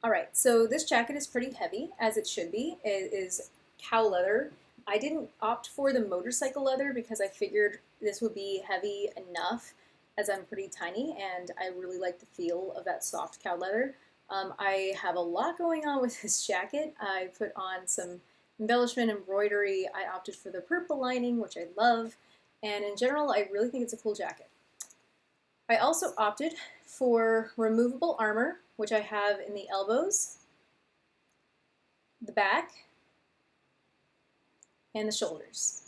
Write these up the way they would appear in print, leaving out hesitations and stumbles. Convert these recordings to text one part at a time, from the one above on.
All right, so this jacket is pretty heavy, as it should be. It is cow leather. I didn't opt for the motorcycle leather because I figured this would be heavy enough as I'm pretty tiny and I really like the feel of that soft cow leather. I have a lot going on with this jacket. I put on some embellishment embroidery. I opted for the purple lining, which I love, and in general, I really think it's a cool jacket. I also opted for removable armor, which I have in the elbows, the back, and the shoulders.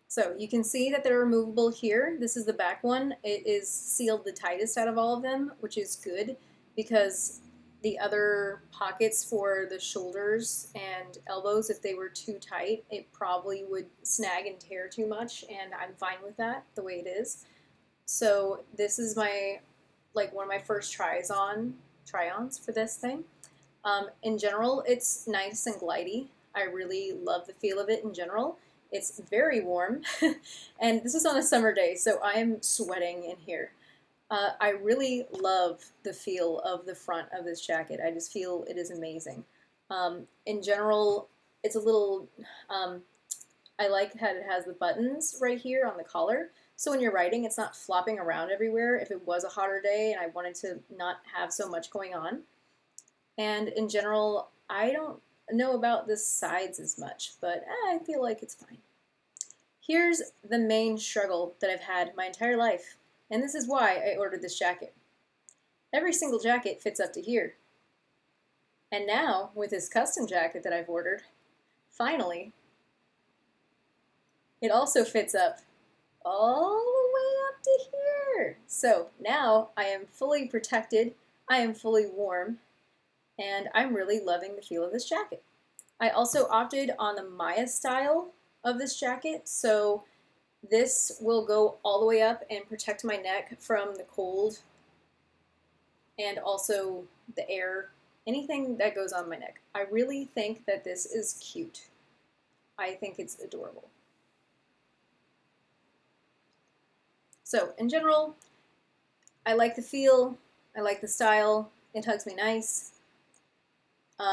So you can see that they're removable here. This is the back one. It is sealed the tightest out of all of them, which is good because the other pockets for the shoulders and elbows, if they were too tight, it probably would snag and tear too much, and I'm fine with that the way it is. So this is my one of my first try-ons for this thing. In general, it's nice and glidey. I really love the feel of it in general. It's very warm, and this is on a summer day, so I'm sweating in here. I really love the feel of the front of this jacket. I just feel it is amazing. In general, it's a little, I like that it has the buttons right here on the collar. So when you're writing, it's not flopping around everywhere if it was a hotter day and I wanted to not have so much going on. And in general, I don't know about the sides as much, but I feel like it's fine. Here's the main struggle that I've had my entire life, and this is why I ordered this jacket. Every single jacket fits up to here. And now, with this custom jacket that I've ordered, finally, it also fits up all the way up to here. So now I am fully protected, I am fully warm, and I'm really loving the feel of this jacket. I also opted on the Maya style of this jacket, so this will go all the way up and protect my neck from the cold and also the air, anything that goes on my neck. I really think that this is cute. I think it's adorable. So in general, I like the feel, I like the style, it hugs me nice.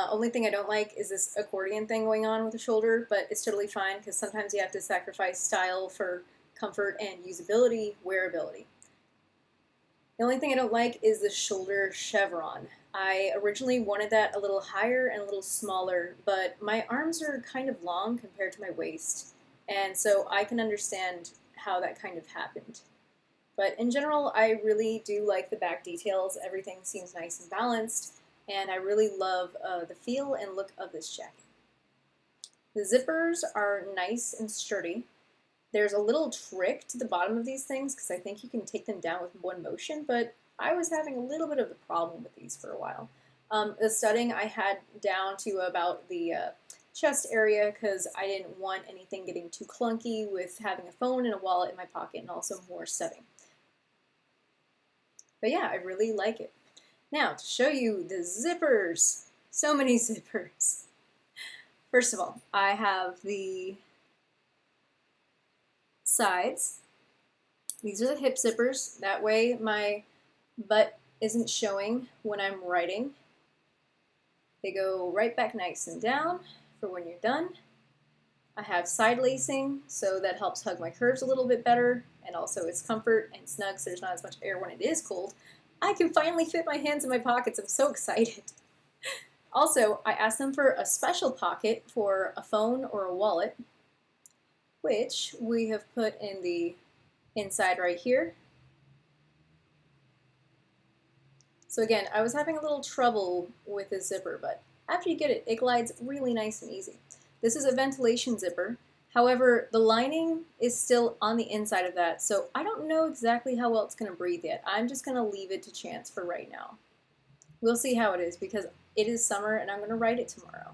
Only thing I don't like is this accordion thing going on with the shoulder, but it's totally fine because sometimes you have to sacrifice style for comfort and usability, wearability. The only thing I don't like is the shoulder chevron. I originally wanted that a little higher and a little smaller, but my arms are kind of long compared to my waist, and so I can understand how that kind of happened. But in general, I really do like the back details. Everything seems nice and balanced, and I really love the feel and look of this jacket. The zippers are nice and sturdy. There's a little trick to the bottom of these things because I think you can take them down with one motion, but I was having a little bit of a problem with these for a while. The studding I had down to about the chest area because I didn't want anything getting too clunky with having a phone and a wallet in my pocket and also more studding. But yeah, I really like it. Now, to show you the zippers, so many zippers. First of all, I have the sides. These are the hip zippers. That way my butt isn't showing when I'm writing. They go right back nice and down for when you're done. I have side lacing, so that helps hug my curves a little bit better, and also it's comfort and snug so there's not as much air when it is cold. I can finally fit my hands in my pockets. I'm so excited. Also, I asked them for a special pocket for a phone or a wallet, which we have put in the inside right here. So again, I was having a little trouble with this zipper, but after you get it, it glides really nice and easy. This is a ventilation zipper. However, the lining is still on the inside of that, so I don't know exactly how well it's going to breathe yet. I'm just going to leave it to chance for right now. We'll see how it is because it is summer and I'm going to write it tomorrow.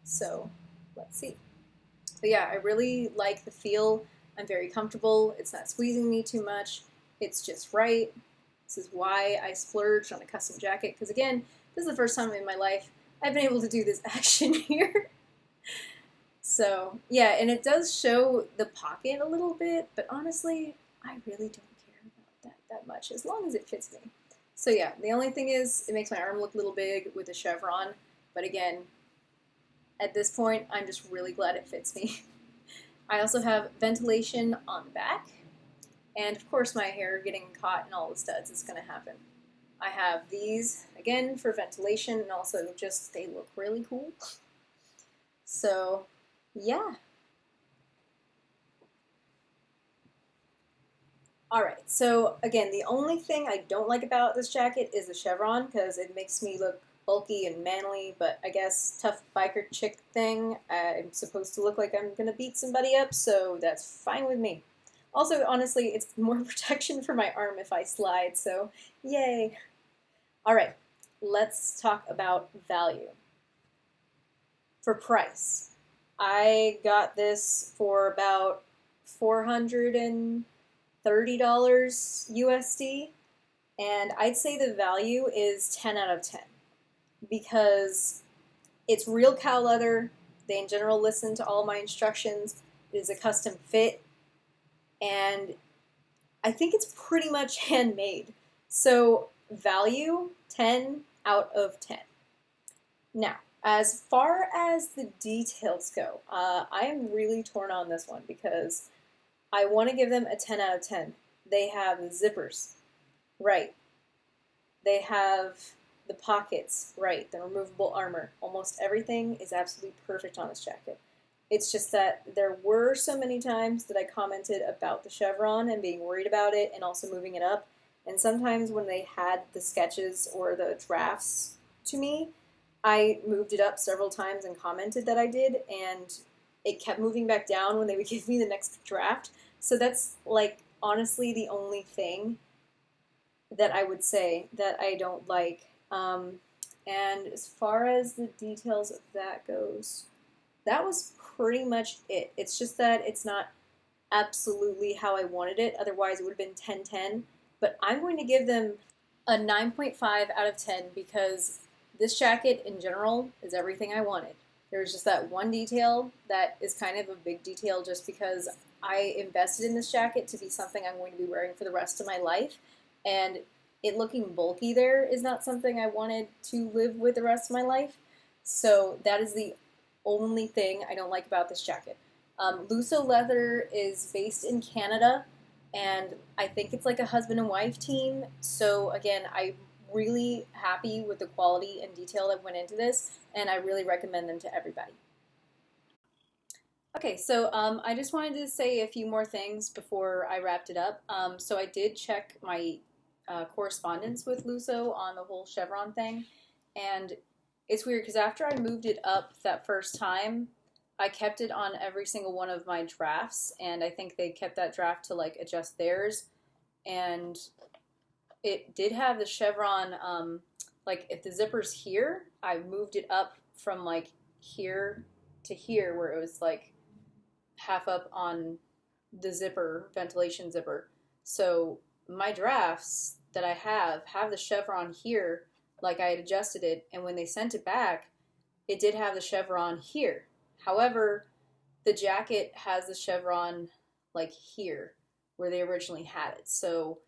So let's see. But yeah, I really like the feel. I'm very comfortable. It's not squeezing me too much. It's just right. This is why I splurged on a custom jacket because again, this is the first time in my life I've been able to do this action here. So, yeah, and it does show the pocket a little bit, but honestly, I really don't care about that much as long as it fits me. So, yeah, the only thing is it makes my arm look a little big with a chevron, but again, at this point, I'm just really glad it fits me. I also have ventilation on the back, and of course, my hair getting caught in all the studs is going to happen. I have these, again, for ventilation, and also just they look really cool. So, yeah. Alright, so again, the only thing I don't like about this jacket is the chevron, because it makes me look bulky and manly, but I guess tough biker chick thing, I'm supposed to look like I'm gonna beat somebody up, so that's fine with me. Also, honestly, it's more protection for my arm if I slide, so yay. Alright, let's talk about value. For price, I got this for about $430 USD, and I'd say the value is 10 out of 10 because it's real cow leather. They in general listen to all my instructions. It is a custom fit, and I think it's pretty much handmade. So value 10 out of 10. Now, as far as the details go, I am really torn on this one because I want to give them a 10 out of 10. They have the zippers, right. They have the pockets, right. The removable armor. Almost everything is absolutely perfect on this jacket. It's just that there were so many times that I commented about the chevron and being worried about it and also moving it up. And sometimes when they had the sketches or the drafts to me, I moved it up several times and commented that I did, and it kept moving back down when they would give me the next draft. So that's like honestly the only thing that I would say that I don't like. And as far as the details of that goes, that was pretty much it. It's just that it's not absolutely how I wanted it. Otherwise, it would have been 10/10. But I'm going to give them a 9.5 out of 10 because this jacket in general is everything I wanted. There's just that one detail that is kind of a big detail just because I invested in this jacket to be something I'm going to be wearing for the rest of my life. And it looking bulky there is not something I wanted to live with the rest of my life. So that is the only thing I don't like about this jacket. Lusso Leather is based in Canada, and I think it's like a husband and wife team. So again, I'm really happy with the quality and detail that went into this, and I really recommend them to everybody. Okay, so I just wanted to say a few more things before I wrapped it up. So I did check my correspondence with Lusso on the whole chevron thing, and it's weird because after I moved it up that first time, I kept it on every single one of my drafts, and I think they kept that draft to like adjust theirs, and it did have the chevron. Like if the zipper's here, I moved it up from like here to here, where it was like half up on the zipper, ventilation zipper. So my drafts that I have the chevron here, like I had adjusted it, and when they sent it back, it did have the chevron here. However, the jacket has the chevron like here, where they originally had it. So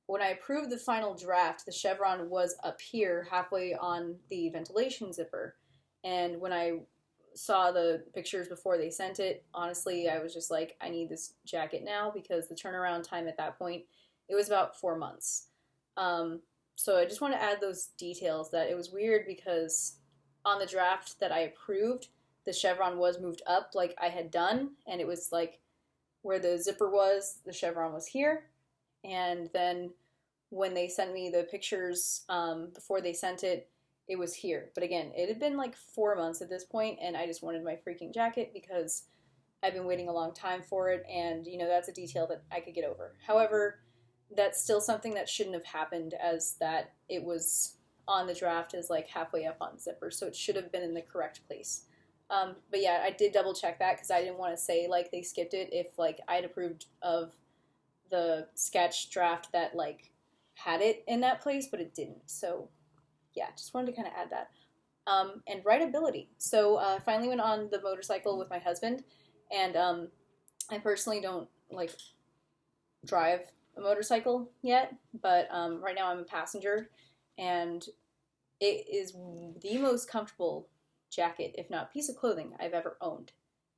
when I approved the final draft, the chevron was up here, halfway on the ventilation zipper. And when I saw the pictures before they sent it, honestly, I was just like, I need this jacket now because the turnaround time at that point, it was about 4 months. So I just want to add those details that it was weird because on the draft that I approved, the chevron was moved up like I had done, and it was like where the zipper was, the chevron was here. And then when they sent me the pictures before they sent it, it was here. But again, it had been like 4 months at this point, and I just wanted my freaking jacket because I've been waiting a long time for it, and you know, that's a detail that I could get over. However, that's still something that shouldn't have happened, as that it was on the draft as like halfway up on zipper, so it should have been in the correct place. But yeah, I did double check that because I didn't want to say like they skipped it if like I'd approved of the sketch draft that like had it in that place, but it didn't. So yeah, just wanted to kind of add that. and rideability. So I finally went on the motorcycle with my husband, and I personally don't like drive a motorcycle yet, but right now I'm a passenger, and it is the most comfortable jacket, if not piece of clothing, I've ever owned.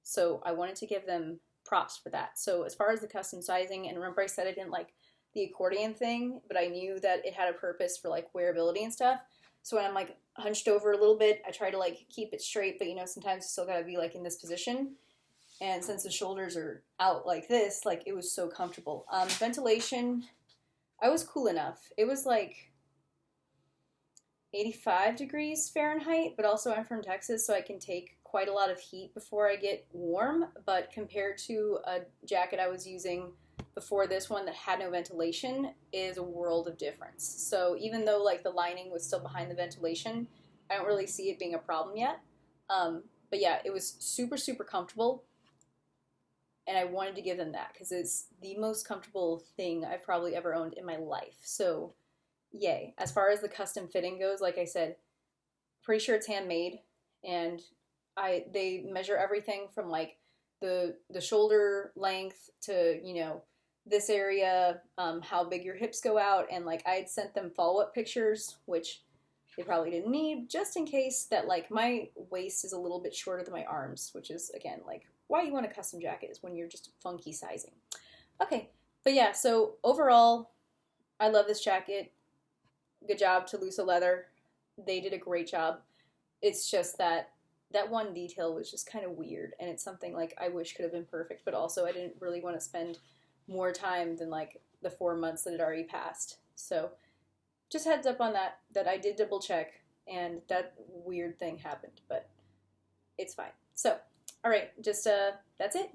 So I wanted to give them props for that. So as far as the custom sizing, and remember I said I didn't like the accordion thing, but I knew that it had a purpose for like wearability and stuff. So when I'm like hunched over a little bit, I try to like keep it straight, but you know, sometimes you still gotta be like in this position. And since the shoulders are out like this, like it was so comfortable. Ventilation, I was cool enough. It was like 85 degrees Fahrenheit, but also I'm from Texas, so I can take quite a lot of heat before I get warm. But compared to a jacket I was using before this one that had no ventilation, is a world of difference. So even though like the lining was still behind the ventilation, I don't really see it being a problem yet. But yeah, it was super, super comfortable. And I wanted to give them that because it's the most comfortable thing I've probably ever owned in my life. So yay. As far as the custom fitting goes, like I said, pretty sure it's handmade, and they measure everything from like the shoulder length to, you know, this area, how big your hips go out, and like I had sent them follow-up pictures, which they probably didn't need, just in case that like my waist is a little bit shorter than my arms, which is again like why you want a custom jacket is when you're just funky sizing. Okay, but yeah, so overall, I love this jacket. Good job to Lusso Leather. They did a great job. It's just that that one detail was just kind of weird, and it's something like I wish could have been perfect, but also I didn't really want to spend more time than like the 4 months that had already passed. So just heads up on that, that I did double check, and that weird thing happened, but it's fine. So, all right, just that's it.